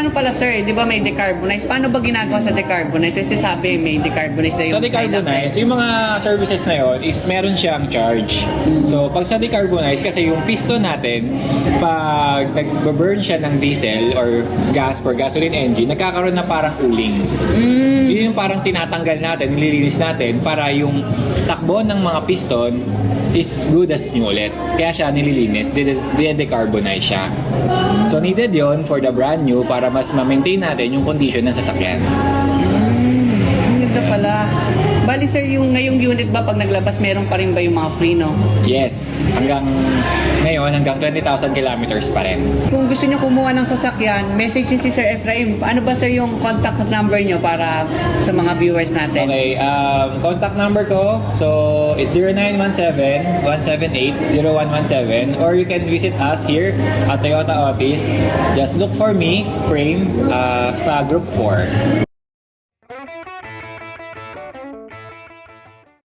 paano pala sir, di ba may decarbonize? Paano ba ginagawa sa decarbonize? Kasi sabi may decarbonize na yung Sa decarbonize, yung mga services na yon is meron siyang charge. So, pag sa decarbonize, kasi yung piston natin, pag nag-burn siya ng diesel or gas for gasoline engine, nagkakaroon na parang uling. Yun yung parang tinatanggal natin, nililinis natin para yung takbo ng mga piston is good as new ulit. Kaya siya nililinis, de-decarbonize siya. So needed yon for the brand new para mas ma-maintain natin yung condition ng sasakyan. Ang ganda pala. Bali sir, yung ngayong unit ba pag naglabas meron pa rin ba yung mga free no? Yes, hanggang ngayon, hanggang 20,000 kilometers pa rin. Kung gusto niyo kumuha ng sasakyan, message niyo si Sir Efraim. Ano ba sir yung contact number niyo para sa mga viewers natin? Okay, contact number ko, so it's 0917-178-0117 or you can visit us here at Toyota office. Just look for me, Frame, sa Group 4.